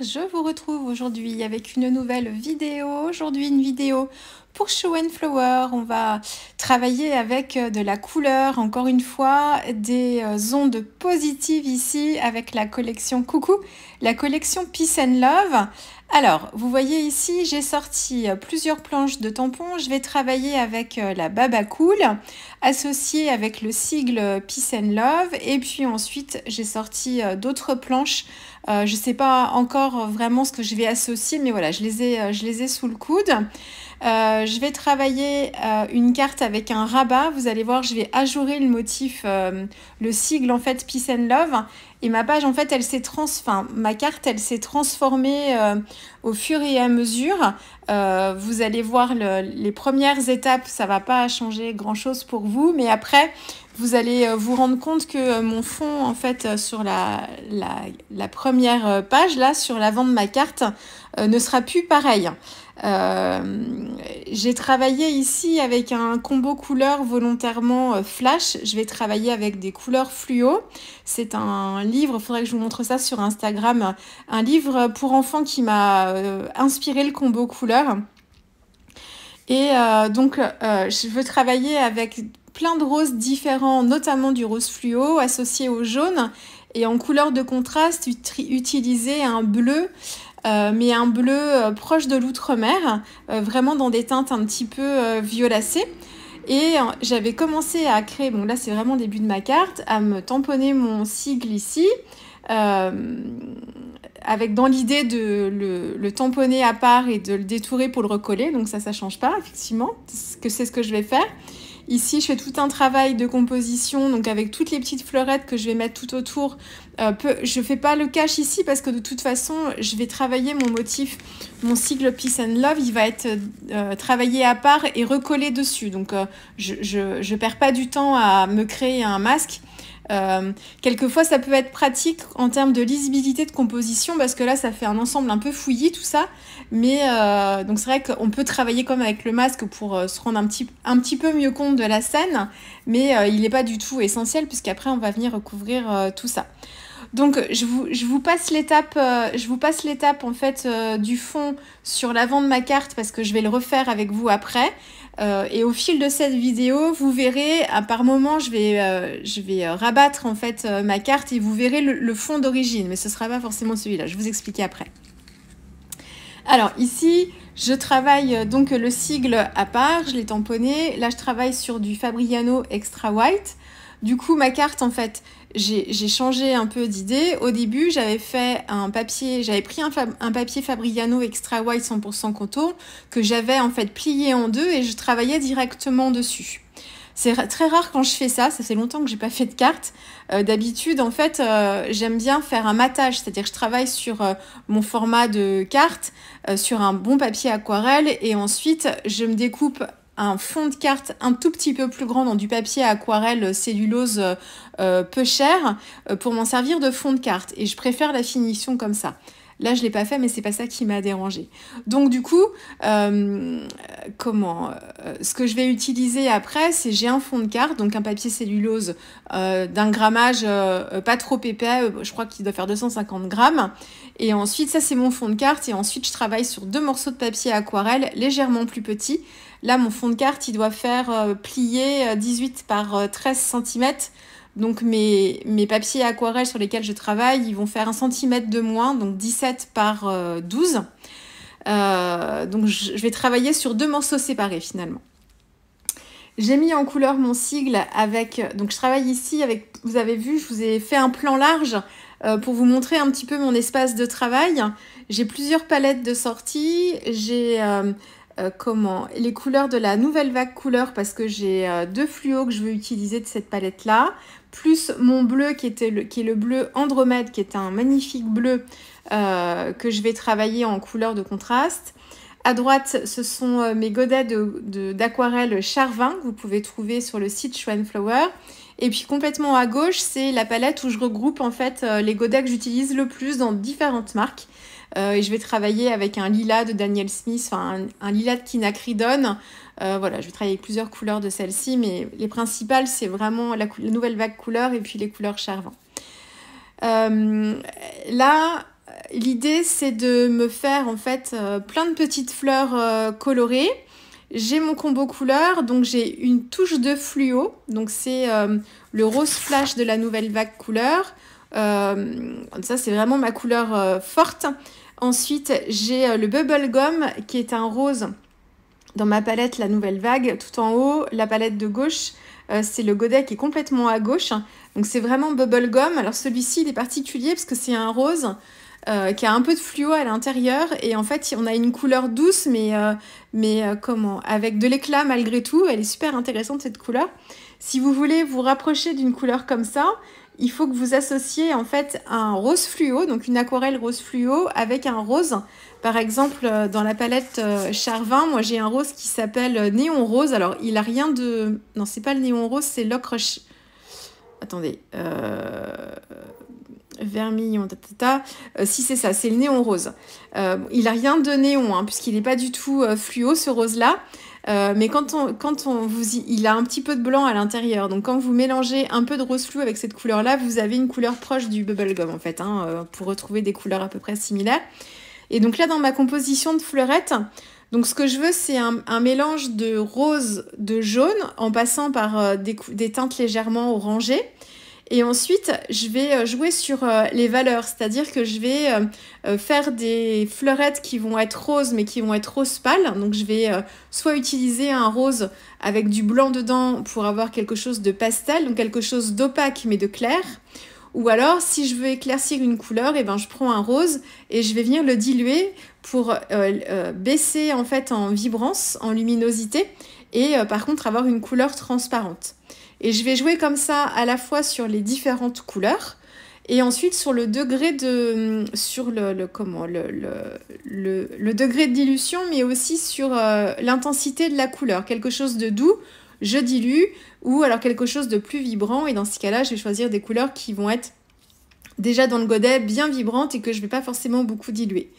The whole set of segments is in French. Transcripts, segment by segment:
je vous retrouve aujourd'hui avec une nouvelle vidéo. Aujourd'hui, une vidéo pour Show and Flower. On va travailler avec de la couleur, encore une fois, des ondes positives ici avec la collection Coucou, la collection Peace and Love. Alors, vous voyez ici, j'ai sorti plusieurs planches de tampons. Je vais travailler avec la Baba Cool, associée avec le sigle Peace and Love. Et puis ensuite, j'ai sorti d'autres planches. Je ne sais pas encore vraiment ce que je vais associer, mais voilà, je les ai sous le coude. Je vais travailler une carte avec un rabat. Vous allez voir, je vais ajourer le motif, le sigle en fait Peace and Love. Et ma page en fait, ma carte, elle s'est transformée au fur et à mesure. Vous allez voir les premières étapes, ça va pas changer grand chose pour vous, mais après, vous allez vous rendre compte que mon fond, en fait, sur la première page, là, sur l'avant de ma carte, ne sera plus pareil. J'ai travaillé ici avec un combo couleur volontairement flash. Je vais travailler avec des couleurs fluo. C'est un livre, il faudrait que je vous montre ça sur Instagram, un livre pour enfants qui m'a inspiré le combo couleur. Et je veux travailler avec plein de roses différents, notamment du rose fluo associé au jaune. Et en couleur de contraste, utiliser un bleu, mais un bleu proche de l'outre-mer, vraiment dans des teintes un petit peu violacées. Et j'avais commencé à créer, bon là c'est vraiment le début de ma carte, à me tamponner mon sigle ici, avec dans l'idée de le tamponner à part et de le détourer pour le recoller. Donc ça change pas, effectivement, c'est ce que je vais faire. Ici, je fais tout un travail de composition, donc avec toutes les petites fleurettes que je vais mettre tout autour. Je fais pas le cache ici parce que de toute façon, je vais travailler mon motif, mon sigle Peace and Love, il va être travaillé à part et recollé dessus. Donc, je perds pas du temps à me créer un masque. Quelquefois ça peut être pratique en termes de lisibilité de composition parce que là ça fait un ensemble un peu fouillis tout ça, mais donc c'est vrai qu'on peut travailler comme avec le masque pour se rendre un petit peu mieux compte de la scène, mais il n'est pas du tout essentiel puisqu'après on va venir recouvrir tout ça. Donc je vous passe l'étape en fait du fond sur l'avant de ma carte parce que je vais le refaire avec vous après. Et au fil de cette vidéo, vous verrez, par moment, je vais rabattre en fait ma carte et vous verrez le fond d'origine, mais ce ne sera pas forcément celui-là. Je vais vous expliquer après. Alors ici, je travaille donc le sigle à part, je l'ai tamponné. Là, je travaille sur du Fabriano Extra White. Du coup, ma carte, en fait, j'ai changé un peu d'idée. Au début, j'avais pris un papier Fabriano Extra White 100% coton que j'avais en fait plié en deux et je travaillais directement dessus. C'est très rare quand je fais ça, ça fait longtemps que j'ai pas fait de carte. D'habitude, en fait, j'aime bien faire un matage, c'est-à-dire que je travaille sur mon format de carte, sur un bon papier aquarelle et ensuite, je me découpe un fond de carte un tout petit peu plus grand dans du papier aquarelle cellulose peu cher pour m'en servir de fond de carte. Et je préfère la finition comme ça. Là, je ne l'ai pas fait, mais c'est pas ça qui m'a dérangé. Donc, du coup, ce que je vais utiliser après, j'ai un fond de carte, donc un papier cellulose d'un grammage pas trop épais, je crois qu'il doit faire 250 grammes. Et ensuite, ça, c'est mon fond de carte. Et ensuite, je travaille sur 2 morceaux de papier aquarelle légèrement plus petits. Là, mon fond de carte, il doit faire plier 18 par 13 cm. Donc, mes papiers aquarelles sur lesquels je travaille, ils vont faire 1 cm de moins, donc 17 par 12. Donc, je vais travailler sur 2 morceaux séparés, finalement. J'ai mis en couleur mon sigle avec... Donc, je travaille ici avec... Vous avez vu, je vous ai fait un plan large pour vous montrer un petit peu mon espace de travail. J'ai plusieurs palettes de sortie. J'ai... les couleurs de la nouvelle vague couleur parce que j'ai 2 fluos que je veux utiliser de cette palette là, plus mon bleu qui est le bleu Andromède, qui est un magnifique bleu que je vais travailler en couleur de contraste. À droite, ce sont mes godets d'aquarelle Charvin que vous pouvez trouver sur le site Show and Flower. Et puis complètement à gauche, c'est la palette où je regroupe en fait les godets que j'utilise le plus dans différentes marques. Et je vais travailler avec un lilas de Daniel Smith, enfin un lilas de Quinacridone. Voilà, je vais travailler avec plusieurs couleurs de celle-ci, mais les principales, c'est vraiment la nouvelle vague couleur et puis les couleurs Charvin. Là, l'idée, c'est de me faire en fait plein de petites fleurs colorées. J'ai mon combo couleur, donc j'ai une touche de fluo, donc c'est le rose flash de la nouvelle vague couleur. Ça, c'est vraiment ma couleur forte. Ensuite, j'ai le bubble gum qui est un rose dans ma palette, la nouvelle vague, tout en haut. La palette de gauche, c'est le godet qui est complètement à gauche. Donc c'est vraiment bubble gum. Alors celui-ci, il est particulier parce que c'est un rose qui a un peu de fluo à l'intérieur. Et en fait, on a une couleur douce, mais comment? Avec de l'éclat malgré tout. Elle est super intéressante, cette couleur. Si vous voulez vous rapprocher d'une couleur comme ça, il faut que vous associez en fait un rose fluo, donc une aquarelle rose fluo avec un rose. Par exemple, dans la palette Charvin, moi j'ai un rose qui s'appelle Néon Rose. Alors, il a rien de... Non, c'est pas le Néon Rose, c'est l'ocre... Attendez. Vermillon, si c'est ça, c'est le Néon Rose. Il a rien de néon, hein, puisqu'il n'est pas du tout fluo, ce rose-là. Mais il a un petit peu de blanc à l'intérieur. Donc quand vous mélangez un peu de rose fluo avec cette couleur-là, vous avez une couleur proche du bubblegum en fait, hein, pour retrouver des couleurs à peu près similaires. Et donc là, dans ma composition de fleurettes, donc ce que je veux, c'est un mélange de rose, de jaune, en passant par des teintes légèrement orangées. Et ensuite, je vais jouer sur les valeurs, c'est-à-dire que je vais faire des fleurettes qui vont être roses, mais qui vont être rose pâle. Donc, je vais soit utiliser un rose avec du blanc dedans pour avoir quelque chose de pastel, donc quelque chose d'opaque, mais de clair. Ou alors, si je veux éclaircir une couleur, eh ben, je prends un rose et je vais venir le diluer pour baisser en fait en vibrance, en luminosité, et par contre avoir une couleur transparente. Et je vais jouer comme ça à la fois sur les différentes couleurs et ensuite sur le degré de le degré de dilution, mais aussi sur l'intensité de la couleur. Quelque chose de doux, je dilue, ou alors quelque chose de plus vibrant. Et dans ce cas-là, je vais choisir des couleurs qui vont être déjà dans le godet bien vibrantes et que je ne vais pas forcément beaucoup diluer.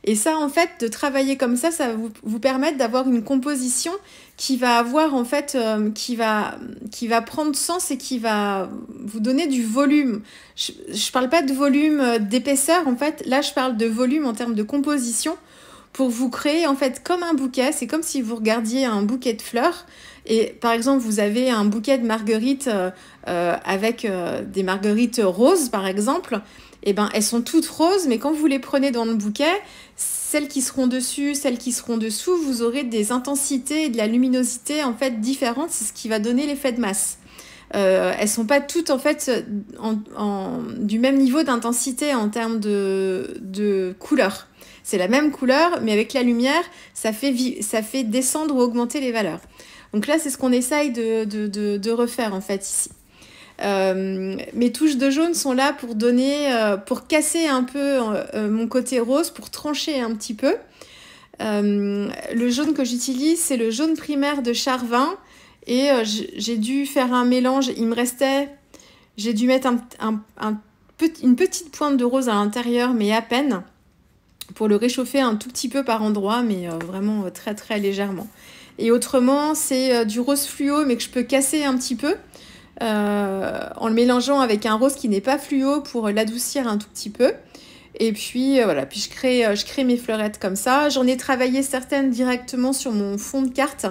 Et ça, en fait, de travailler comme ça, ça va vous permettre d'avoir une composition qui va avoir, en fait, qui va prendre sens et qui va vous donner du volume. Je parle pas de volume d'épaisseur, en fait. Là, je parle de volume en termes de composition pour vous créer, en fait, comme un bouquet. C'est comme si vous regardiez un bouquet de fleurs. Et par exemple, vous avez un bouquet de marguerites avec des marguerites roses, par exemple. Eh ben, elles sont toutes roses, mais quand vous les prenez dans le bouquet, celles qui seront dessus, celles qui seront dessous, vous aurez des intensités et de la luminosité en fait différentes. C'est ce qui va donner l'effet de masse. Elles sont pas toutes en fait du même niveau d'intensité en termes de couleur. C'est la même couleur, mais avec la lumière, ça fait descendre ou augmenter les valeurs. Donc là, c'est ce qu'on essaye de refaire en fait ici. Mes touches de jaune sont là pour donner, pour casser un peu mon côté rose, pour trancher un petit peu. Le jaune que j'utilise, c'est le jaune primaire de Charvin et j'ai dû faire un mélange. J'ai dû mettre une petite pointe de rose à l'intérieur, mais à peine, pour le réchauffer un tout petit peu par endroit, mais vraiment très très légèrement. Et autrement, c'est du rose fluo, mais que je peux casser un petit peu. En le mélangeant avec un rose qui n'est pas fluo pour l'adoucir un tout petit peu. Et puis voilà, puis je crée mes fleurettes comme ça. J'en ai travaillé certaines directement sur mon fond de carte.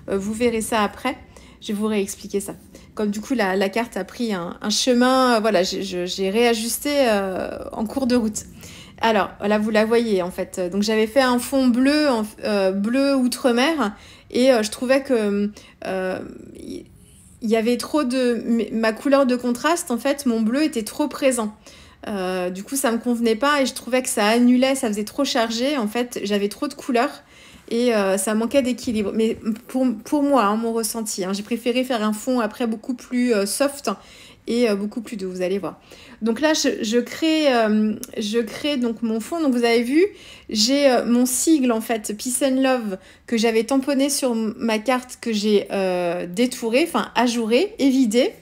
Vous verrez ça après. Je vais vous réexpliquer ça. Comme du coup la carte a pris un chemin, voilà, j'ai réajusté en cours de route. Alors là vous la voyez en fait. Donc j'avais fait un fond bleu, bleu outre-mer, et je trouvais que il y avait trop ma couleur de contraste, en fait, mon bleu était trop présent. Du coup, ça me convenait pas et je trouvais que ça annulait, ça faisait trop chargé. En fait, j'avais trop de couleurs et ça manquait d'équilibre. Mais pour moi, hein, mon ressenti, hein, j'ai préféré faire un fond après beaucoup plus soft et beaucoup plus doux, vous allez voir. Donc là, je crée donc mon fond. Donc vous avez vu, j'ai mon sigle en fait, Peace and Love, que j'avais tamponné sur ma carte, que j'ai détouré, enfin ajouré et vidé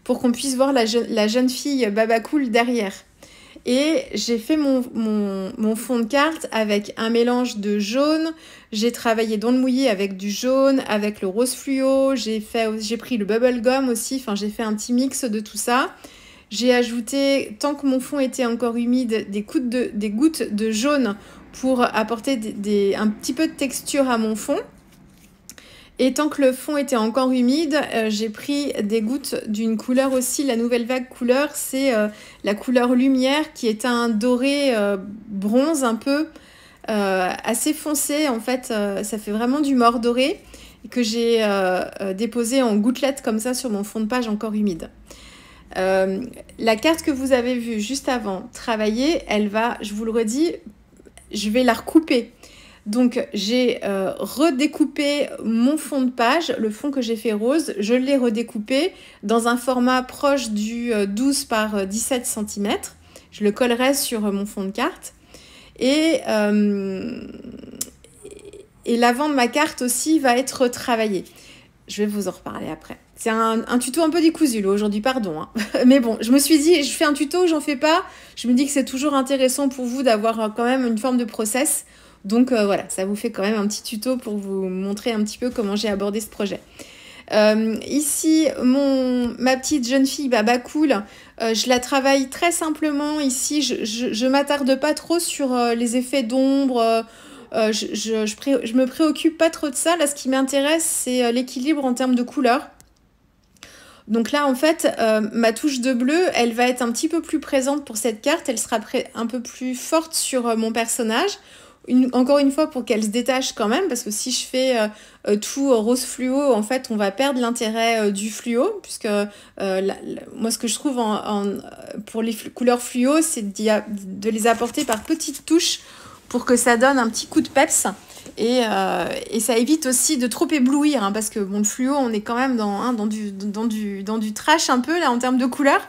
pour qu'on puisse voir la jeune fille Baba Cool derrière. Et j'ai fait mon fond de carte avec un mélange de jaune. J'ai travaillé dans le mouillé avec du jaune, avec le rose fluo. J'ai pris le bubble gum aussi. Enfin, j'ai fait un petit mix de tout ça. J'ai ajouté, tant que mon fond était encore humide, des gouttes de jaune pour apporter un petit peu de texture à mon fond. Et tant que le fond était encore humide, j'ai pris des gouttes d'une couleur aussi, la nouvelle vague couleur, c'est la couleur lumière qui est un doré bronze un peu assez foncé. En fait, ça fait vraiment du mort doré que j'ai déposé en gouttelettes comme ça sur mon fond de page encore humide. La carte que vous avez vue juste avant travailler, elle va, je vous le redis, je vais la recouper. Donc j'ai redécoupé mon fond de page, le fond que j'ai fait rose, je l'ai redécoupé dans un format proche du 12 par 17 cm. Je le collerai sur mon fond de carte. Et l'avant de ma carte aussi va être travaillé. Je vais vous en reparler après. C'est un tuto un peu décousu là aujourd'hui, pardon. Hein. Mais bon, je me suis dit, je fais un tuto, j'en fais pas. Je me dis que c'est toujours intéressant pour vous d'avoir quand même une forme de process. Donc voilà, ça vous fait quand même un petit tuto pour vous montrer un petit peu comment j'ai abordé ce projet. Ici, ma petite jeune fille Baba Cool, je la travaille très simplement. Ici, je m'attarde pas trop sur les effets d'ombre. Je me préoccupe pas trop de ça. Là, ce qui m'intéresse, c'est l'équilibre en termes de couleurs. Donc là, en fait, ma touche de bleu, elle va être un petit peu plus présente pour cette carte. Elle sera un peu plus forte sur mon personnage. Encore une fois, pour qu'elle se détache quand même, parce que si je fais tout rose fluo, en fait, on va perdre l'intérêt du fluo, puisque moi, ce que je trouve pour les couleurs fluo, c'est de les apporter par petites touches pour que ça donne un petit coup de peps. Et ça évite aussi de trop éblouir, hein, parce que bon, le fluo, on est quand même dans du trash un peu, là, en termes de couleurs.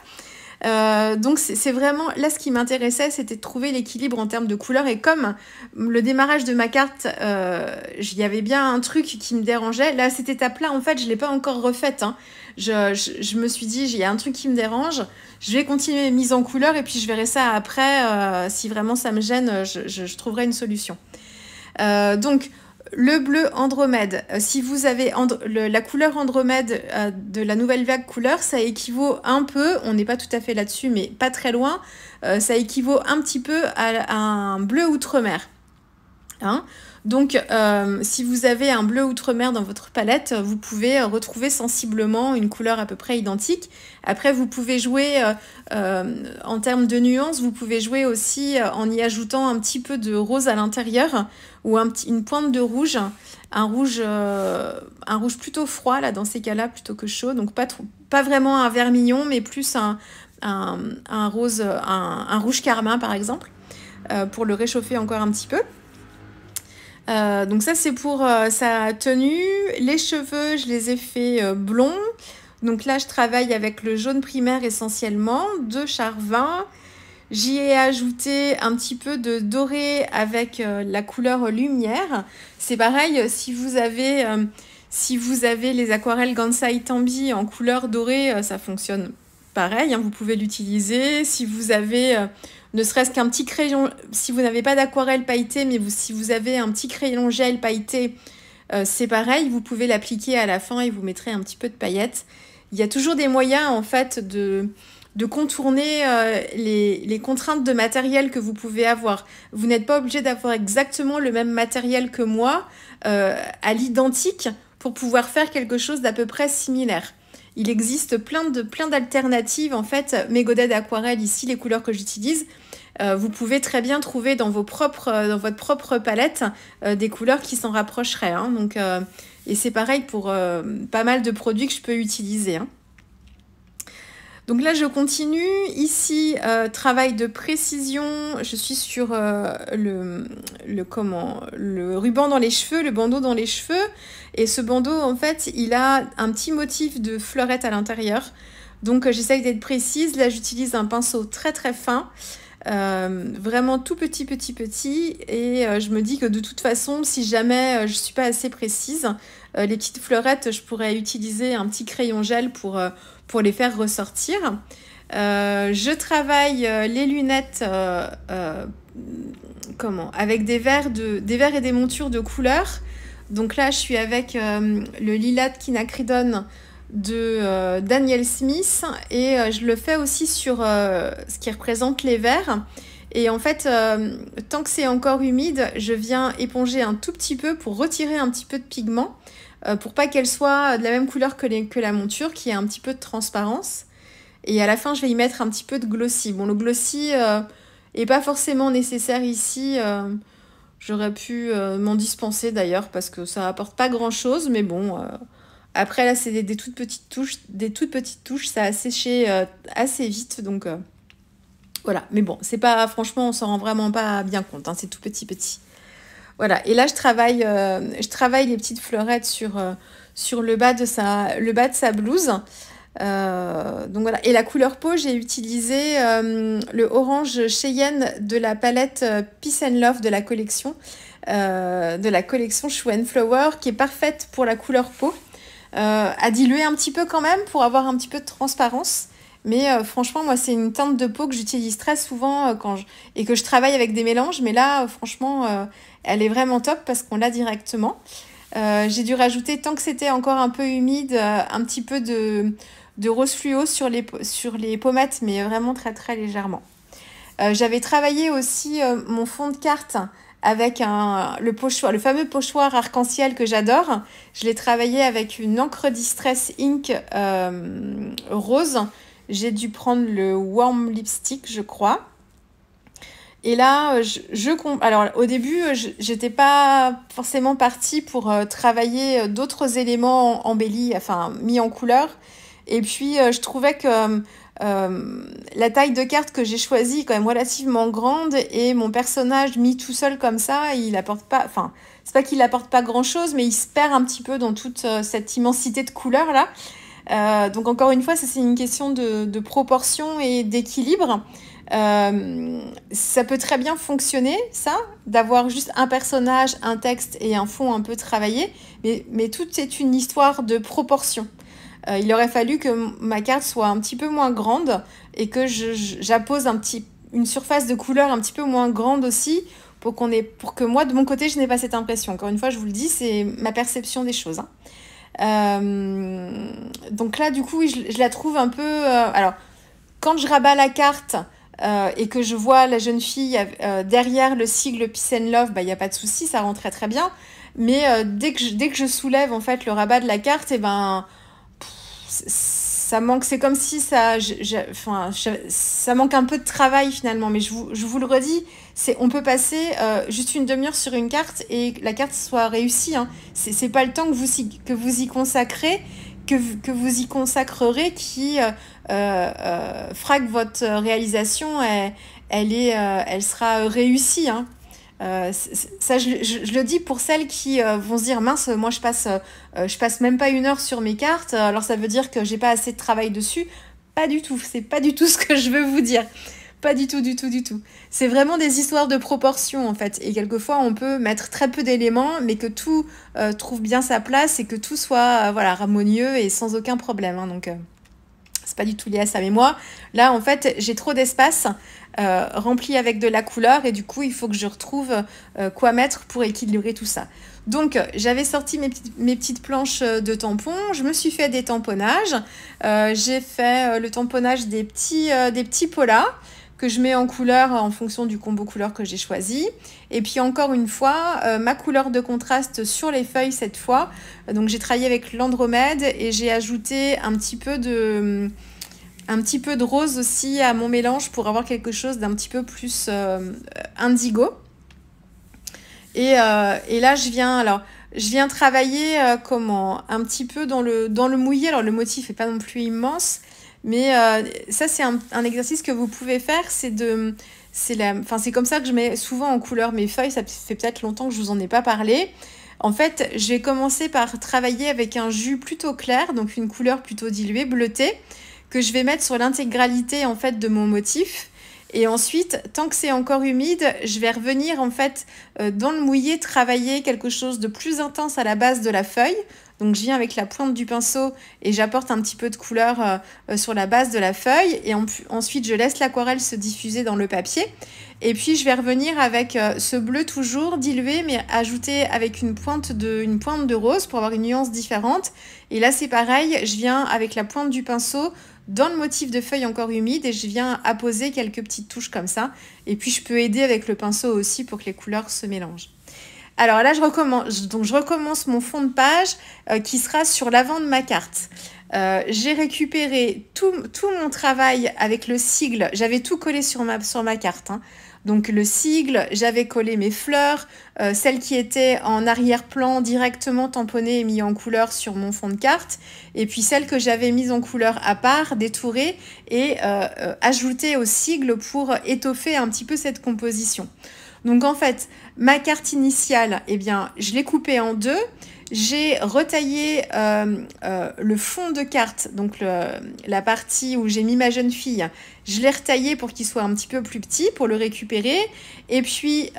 Donc c'est vraiment là ce qui m'intéressait, c'était de trouver l'équilibre en termes de couleurs. Et comme le démarrage de ma carte, il y avait bien un truc qui me dérangeait. Là, cette étape-là, en fait, je l'ai pas encore refaite. Hein. Je me suis dit, il y a un truc qui me dérange. Je vais continuer mes mises en couleur et puis je verrai ça après. Si vraiment ça me gêne, je trouverai une solution. Donc le bleu Andromède, si vous avez la couleur Andromède de la nouvelle vague couleur, ça équivaut un peu, on n'est pas tout à fait là-dessus, mais pas très loin, ça équivaut un petit peu à un bleu outre-mer. Hein. Donc, si vous avez un bleu outre-mer dans votre palette, vous pouvez retrouver sensiblement une couleur à peu près identique. Après, vous pouvez jouer en termes de nuances, vous pouvez jouer aussi en y ajoutant un petit peu de rose à l'intérieur ou une pointe de rouge, un rouge plutôt froid là dans ces cas-là plutôt que chaud. Donc pas vraiment un vermillon, mais plus un rose, un rouge carmin par exemple, pour le réchauffer encore un petit peu. Donc ça c'est pour sa tenue. Les cheveux, je les ai fait blonds. Donc là je travaille avec le jaune primaire essentiellement, de Charvin. J'y ai ajouté un petit peu de doré avec la couleur lumière. C'est pareil, si vous avez les aquarelles Gansai Tambi en couleur dorée, ça fonctionne pareil, hein, vous pouvez l'utiliser. Si vous avez ne serait-ce qu'un petit crayon, si vous n'avez pas d'aquarelle pailletée, mais si vous avez un petit crayon gel pailleté, c'est pareil, vous pouvez l'appliquer à la fin et vous mettrez un petit peu de paillettes. Il y a toujours des moyens en fait de contourner les contraintes de matériel que vous pouvez avoir. Vous n'êtes pas obligé d'avoir exactement le même matériel que moi, à l'identique, pour pouvoir faire quelque chose d'à peu près similaire. Il existe plein d'alternatives. En fait, mes godets d'aquarelle, ici, les couleurs que j'utilise, vous pouvez très bien trouver dans votre propre palette des couleurs qui s'en rapprocheraient. Hein. Donc, et c'est pareil pour pas mal de produits que je peux utiliser. Hein. Donc là, je continue. Ici, travail de précision. Je suis sur le ruban dans les cheveux, le bandeau dans les cheveux. Et ce bandeau, en fait, il a un petit motif de fleurette à l'intérieur. Donc, j'essaye d'être précise. Là, j'utilise un pinceau très, très fin. Vraiment tout petit. Et je me dis que de toute façon, si jamais je suis pas assez précise, les petites fleurettes, je pourrais utiliser un petit crayon gel pour les faire ressortir. Je travaille les lunettes avec des verres et des montures de couleurs. Donc là, je suis avec le lilas de Quinacridone de Daniel Smith et je le fais aussi sur ce qui représente les vers. Et en fait, tant que c'est encore humide, je viens éponger un tout petit peu pour retirer un petit peu de pigment pour pas qu'elle soit de la même couleur que la monture, qui a un petit peu de transparence. Et à la fin, je vais y mettre un petit peu de glossy. Bon, le glossy est pas forcément nécessaire ici. J'aurais pu m'en dispenser d'ailleurs parce que ça apporte pas grand-chose. Mais bon, après là, c'est des toutes petites touches. Des toutes petites touches, ça a séché assez vite. Donc voilà. Mais bon, c'est pas... Franchement, on s'en rend vraiment pas bien compte. Hein, c'est tout petit. Voilà. Et là, je travaille les petites fleurettes sur le bas de sa blouse. Donc voilà. Et la couleur peau, j'ai utilisé le orange Cheyenne de la palette Peace and Love de la collection Shoe and Flower, qui est parfaite pour la couleur peau, à diluer un petit peu quand même pour avoir un petit peu de transparence. Mais franchement, moi, c'est une teinte de peau que j'utilise très souvent et que je travaille avec des mélanges. Mais là, franchement, elle est vraiment top parce qu'on l'a directement. J'ai dû rajouter, tant que c'était encore un peu humide, un petit peu de rose fluo sur les pommettes, mais vraiment très très légèrement. J'avais travaillé aussi mon fond de carte avec le fameux pochoir arc-en-ciel que j'adore. Je l'ai travaillé avec une encre Distress Ink rose. J'ai dû prendre le Warm Lipstick, je crois. Et là, alors au début, j'étais pas forcément partie pour travailler d'autres éléments embellis, enfin mis en couleur. Et puis, je trouvais que la taille de carte que j'ai choisie est quand même relativement grande et mon personnage mis tout seul comme ça, il apporte pas... Enfin, c'est pas qu'il apporte pas grand-chose, mais il se perd un petit peu dans toute cette immensité de couleurs là. Donc encore une fois, ça c'est une question de proportion et d'équilibre. Ça peut très bien fonctionner, ça, d'avoir juste un personnage, un texte et un fond un peu travaillé, mais tout est une histoire de proportion. Il aurait fallu que ma carte soit un petit peu moins grande et que j'appose une surface de couleur un petit peu moins grande aussi pour que moi, de mon côté, je n'ai pas cette impression. Encore une fois, je vous le dis, c'est ma perception des choses. Donc là, du coup, oui, je la trouve un peu... alors, quand je rabats la carte et que je vois la jeune fille derrière le sigle Peace and Love, il n'y a pas de souci, ça rend très très bien. Mais dès que je soulève en fait le rabat de la carte, ça manque, c'est comme si ça manque un peu de travail finalement, mais je vous le redis, on peut passer juste une demi-heure sur une carte et la carte soit réussie, hein. C'est pas le temps que vous y consacrez, que vous y consacrerez qui fera que votre réalisation elle sera réussie, hein. Ça, je le dis pour celles qui vont se dire mince, moi je passe même pas une heure sur mes cartes, alors ça veut dire que j'ai pas assez de travail dessus. Pas du tout, c'est pas du tout ce que je veux vous dire. Pas du tout, du tout, du tout. C'est vraiment des histoires de proportion en fait. Et quelquefois on peut mettre très peu d'éléments, mais que tout trouve bien sa place et que tout soit voilà, harmonieux et sans aucun problème, hein. Donc c'est pas du tout lié à ça. Mais moi, là en fait, j'ai trop d'espace rempli avec de la couleur et du coup il faut que je retrouve quoi mettre pour équilibrer tout ça. Donc j'avais sorti mes petites planches de tampons, je me suis fait des tamponnages, j'ai fait le tamponnage des petits polas que je mets en couleur en fonction du combo couleur que j'ai choisi, et puis encore une fois ma couleur de contraste sur les feuilles cette fois. Donc j'ai travaillé avec l'Andromède et j'ai ajouté un petit peu de rose aussi à mon mélange pour avoir quelque chose d'un petit peu plus indigo. Et là, je viens travailler un petit peu dans le mouillé. Alors, le motif n'est pas non plus immense, mais ça, c'est un exercice que vous pouvez faire. C'est comme ça que je mets souvent en couleur mes feuilles. Ça fait peut-être longtemps que je vous en ai pas parlé. En fait, j'ai commencé par travailler avec un jus plutôt clair, donc une couleur plutôt diluée, bleutée, que je vais mettre sur l'intégralité en fait de mon motif. Et ensuite, tant que c'est encore humide, je vais revenir en fait dans le mouillé, travailler quelque chose de plus intense à la base de la feuille, Donc je viens avec la pointe du pinceau et j'apporte un petit peu de couleur sur la base de la feuille. Et ensuite, je laisse l'aquarelle se diffuser dans le papier. Et puis, je vais revenir avec ce bleu toujours dilué, mais ajouté avec une pointe de rose pour avoir une nuance différente. Et là, c'est pareil, je viens avec la pointe du pinceau dans le motif de feuille encore humide et je viens apposer quelques petites touches comme ça. Et puis, je peux aider avec le pinceau aussi pour que les couleurs se mélangent. Alors là, je recommence mon fond de page qui sera sur l'avant de ma carte. J'ai récupéré tout mon travail avec le sigle. J'avais tout collé sur ma carte, hein. Donc le sigle, j'avais collé mes fleurs, celles qui étaient en arrière-plan directement tamponnées et mises en couleur sur mon fond de carte, et puis celles que j'avais mises en couleur à part, détourées et ajoutées au sigle pour étoffer un petit peu cette composition. Donc en fait, ma carte initiale, eh bien, je l'ai coupée en deux. J'ai retaillé le fond de carte, donc la partie où j'ai mis ma jeune fille, je l'ai retaillé pour qu'il soit un petit peu plus petit, pour le récupérer. Et puis,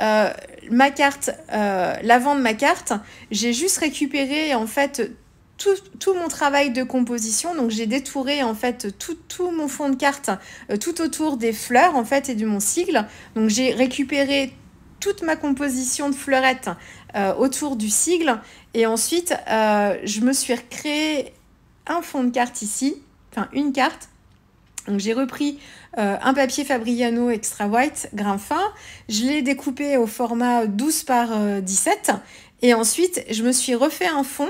ma carte, l'avant de ma carte, j'ai juste récupéré en fait tout mon travail de composition. Donc, j'ai détouré en fait tout mon fond de carte tout autour des fleurs en fait et de mon sigle. Donc, j'ai récupéré toute ma composition de fleurettes autour du sigle. Et ensuite, je me suis recréé un fond de carte ici, enfin une carte. Donc j'ai repris un papier Fabriano Extra White grain fin. Je l'ai découpé au format 12 par 17. Et ensuite, je me suis refait un fond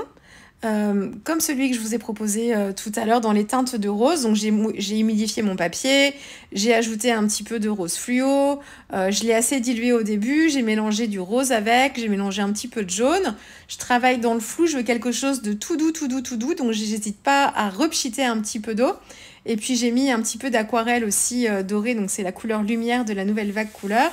comme celui que je vous ai proposé tout à l'heure dans les teintes de rose. Donc j'ai humidifié mon papier, j'ai ajouté un petit peu de rose fluo, je l'ai assez dilué au début, j'ai mélangé du rose avec, j'ai mélangé un petit peu de jaune. Je travaille dans le flou, je veux quelque chose de tout doux, donc j'hésite pas à repchiter un petit peu d'eau. Et puis j'ai mis un petit peu d'aquarelle aussi dorée, donc c'est la couleur lumière de la nouvelle vague couleur,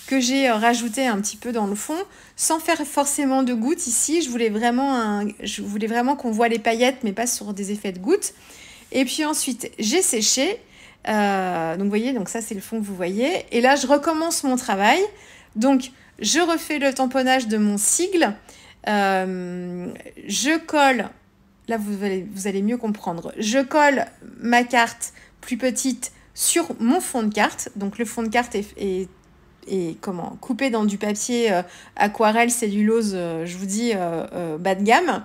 que j'ai rajouté un petit peu dans le fond, sans faire forcément de gouttes ici. Je voulais vraiment qu'on voit les paillettes, mais pas sur des effets de gouttes. Et puis ensuite, j'ai séché. Donc vous voyez, donc ça c'est le fond que vous voyez. Et là, je recommence mon travail. Donc, je refais le tamponnage de mon sigle. Je colle, là vous allez mieux comprendre. Je colle ma carte plus petite sur mon fond de carte. Donc le fond de carte est coupé dans du papier aquarelle, cellulose, je vous dis bas de gamme.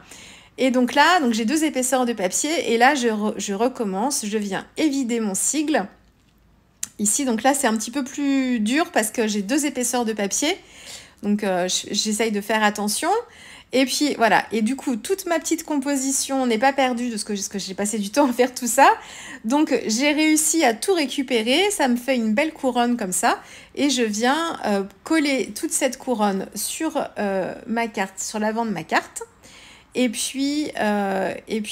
Et donc là, j'ai 2 épaisseurs de papier et là je recommence, je viens évider mon sigle. Ici, donc là c'est un petit peu plus dur parce que j'ai 2 épaisseurs de papier. Donc j'essaye de faire attention. Et puis voilà, et du coup, toute ma petite composition n'est pas perdue de ce que j'ai passé du temps à faire tout ça. Donc j'ai réussi à tout récupérer, ça me fait une belle couronne comme ça. Et je viens coller toute cette couronne sur ma carte, sur l'avant de ma carte. Et puis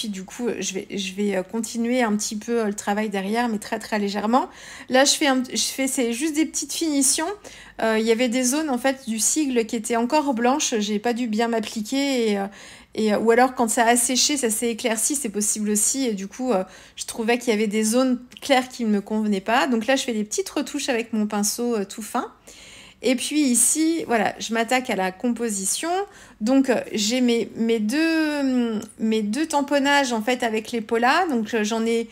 du coup, je vais continuer un petit peu le travail derrière, mais très très légèrement. Là, c'est juste des petites finitions. Il y avait des zones en fait du sigle qui étaient encore blanches. J'ai pas dû bien m'appliquer ou alors quand ça a séché, ça s'est éclairci, c'est possible aussi. Et du coup, je trouvais qu'il y avait des zones claires qui ne me convenaient pas. Donc là, je fais des petites retouches avec mon pinceau tout fin. Et puis ici, voilà, je m'attaque à la composition. Donc, j'ai mes deux tamponnages en fait avec les polas. Donc, j'en ai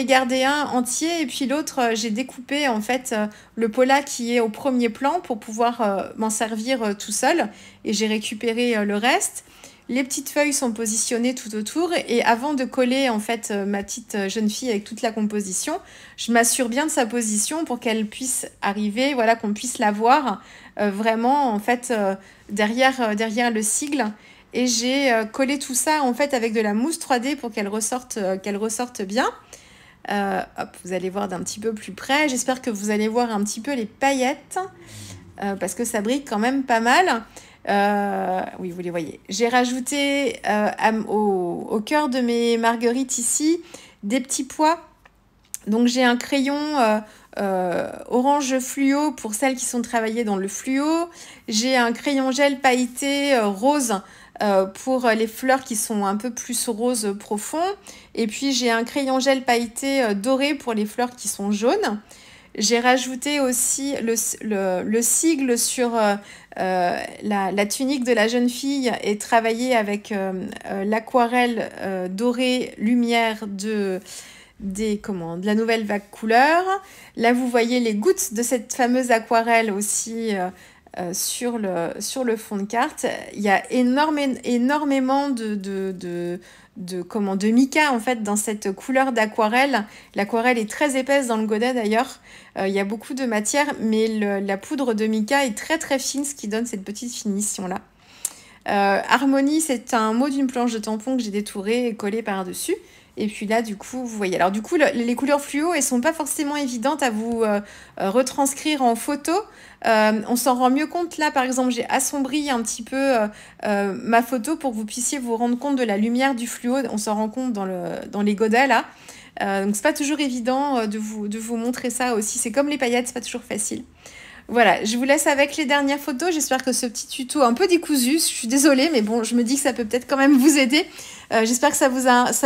gardé un entier et puis l'autre, j'ai découpé en fait le pola qui est au premier plan pour pouvoir m'en servir tout seul. Et j'ai récupéré le reste. Les petites feuilles sont positionnées tout autour et avant de coller en fait ma petite jeune fille avec toute la composition, je m'assure bien de sa position pour qu'elle puisse arriver, voilà, qu'on puisse la voir vraiment en fait derrière le sigle. Et j'ai collé tout ça en fait avec de la mousse 3D pour qu'elle ressorte bien. Hop, vous allez voir d'un petit peu plus près. J'espère que vous allez voir un petit peu les paillettes parce que ça brille quand même pas mal. Oui, vous les voyez. J'ai rajouté au cœur de mes marguerites ici des petits pois. Donc j'ai un crayon orange fluo pour celles qui sont travaillées dans le fluo. J'ai un crayon gel pailleté rose pour les fleurs qui sont un peu plus rose profond. Et puis j'ai un crayon gel pailleté doré pour les fleurs qui sont jaunes. J'ai rajouté aussi le sigle sur la tunique de la jeune fille et travaillé avec l'aquarelle dorée lumière de la nouvelle vague couleur. Là, vous voyez les gouttes de cette fameuse aquarelle aussi sur le fond de carte. Il y a énormément de mica en fait dans cette couleur d'aquarelle. L'aquarelle est très épaisse dans le godet d'ailleurs. Il y a beaucoup de matière, mais la poudre de mica est très très fine, ce qui donne cette petite finition là. Harmonie, c'est un mot d'une planche de tampon que j'ai détouré et collé par-dessus. Et puis là, du coup, vous voyez. Alors du coup, les couleurs fluo, elles sont pas forcément évidentes à vous retranscrire en photo. On s'en rend mieux compte là. Par exemple, j'ai assombri un petit peu ma photo pour que vous puissiez vous rendre compte de la lumière du fluo. On s'en rend compte dans les godets là. Donc c'est pas toujours évident de vous montrer ça aussi. C'est comme les paillettes, c'est pas toujours facile. Voilà, je vous laisse avec les dernières photos. J'espère que ce petit tuto un peu décousu, je suis désolée, mais bon, je me dis que ça peut peut-être quand même vous aider. J'espère que ça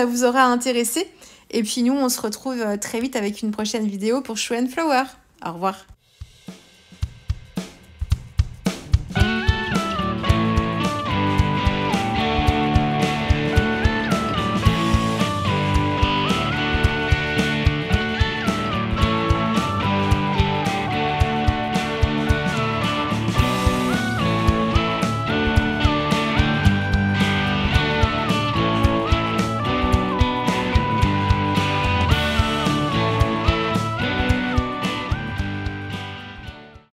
vous aura intéressé. Et puis nous, on se retrouve très vite avec une prochaine vidéo pour Show and Flower. Au revoir.